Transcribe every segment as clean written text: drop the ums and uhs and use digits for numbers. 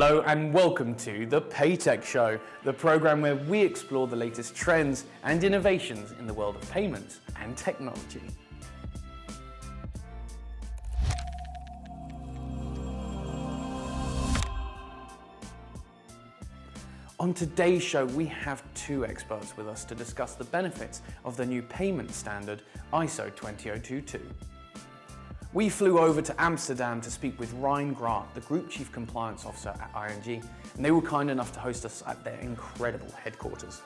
Hello and welcome to the Paytech Show, the program where we explore the latest trends and innovations in the world of payments and technology. On today's show, we have two experts with us to discuss the benefits of the new payment standard ISO 20022. We flew over to Amsterdam to speak with Ryan Grant, the Group Chief Compliance Officer at ING, and they were kind enough to host us at their incredible headquarters.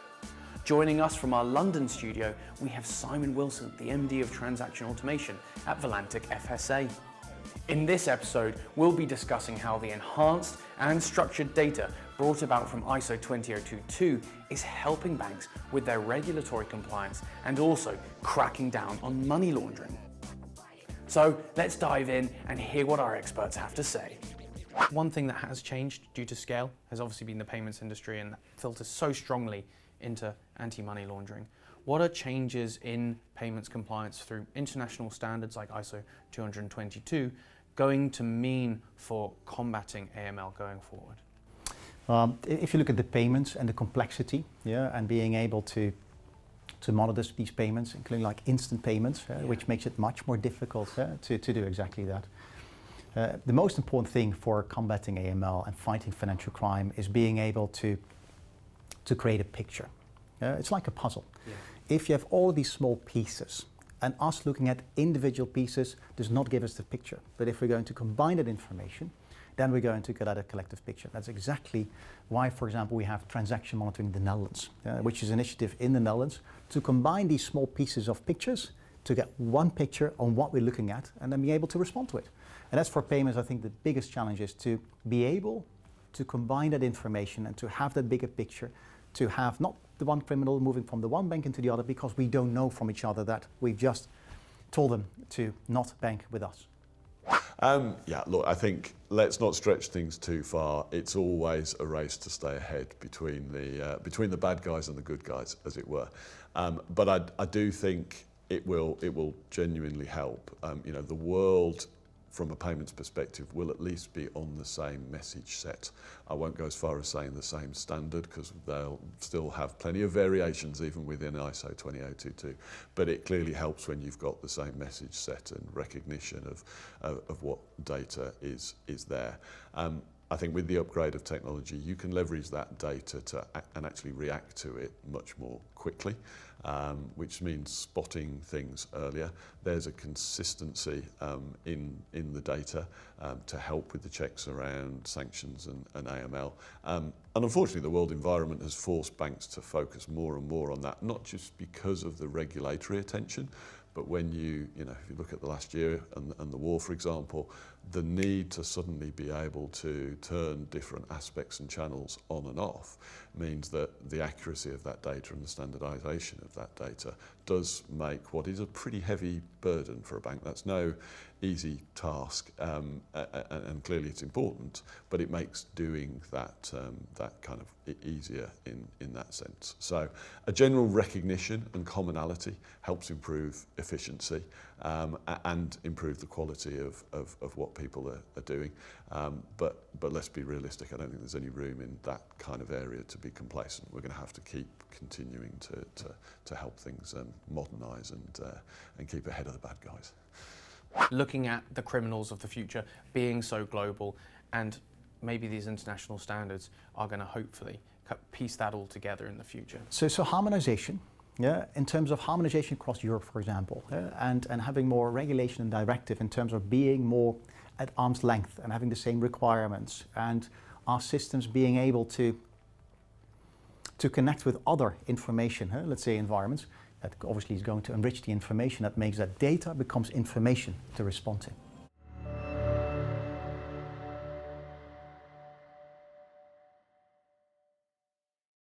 Joining us from our London studio, we have Simon Wilson, the MD of Transaction Automation at Valantic FSA. In this episode, we'll be discussing how the enhanced and structured data brought about from ISO 20022 is helping banks with their regulatory compliance and also cracking down on money laundering. So let's dive in and hear what our experts have to say. One thing that has changed due to scale has obviously been the payments industry, and that filters so strongly into anti-money laundering. What are changes in payments compliance through international standards like ISO 20022 going to mean for combating AML going forward? If you look at the payments and the complexity, and being able to monitor these payments, including like instant payments, which makes it much more difficult to do exactly that. The most important thing for combating AML and fighting financial crime is being able to create a picture. It's like a puzzle. Yeah. If you have all of these small pieces, and us looking at individual pieces does not give us the picture. But if we're going to combine that information, then we're going to get at a collective picture. That's exactly why, for example, we have transaction monitoring in the Netherlands, which is an initiative in the Netherlands to combine these small pieces of pictures to get one picture on what we're looking at and then be able to respond to it. And that's for payments, I think the biggest challenge is to be able to combine that information and to have that bigger picture, to have not the one criminal moving from the one bank into the other because we don't know from each other that we've just told them to not bank with us. Yeah, look, I think let's not stretch things too far. It's always a race to stay ahead between the bad guys and the good guys, as it were. But I do think it will genuinely help. The world, from a payments perspective, will at least be on the same message set. I won't go as far as saying the same standard because they'll still have plenty of variations even within ISO 20022. But it clearly helps when you've got the same message set and recognition of what data is there. I think with the upgrade of technology, you can leverage that data and actually react to it much more quickly, which means spotting things earlier. There's a consistency in the data to help with the checks around sanctions and AML. And unfortunately, the world environment has forced banks to focus more and more on that, not just because of the regulatory attention, but when if you look at the last year and the war, for example, the need to suddenly be able to turn different aspects and channels on and off means that the accuracy of that data and the standardization of that data does make what is a pretty heavy burden for a bank. That's no easy task, and clearly it's important, but it makes doing that kind of easier in that sense. So a general recognition and commonality helps improve efficiency and improve the quality of what people are doing. But let's be realistic. I don't think there's any room in that kind of area to be complacent. We're going to have to keep continuing to help things modernise and keep ahead of the bad guys. Looking at the criminals of the future being so global, and maybe these international standards are going to hopefully piece that all together in the future. So harmonization, in terms of harmonization across Europe, for example, and having more regulation and directive in terms of being more at arm's length and having the same requirements, and our systems being able to connect with other information, let's say environments, that obviously is going to enrich the information that makes that data becomes information to respond to.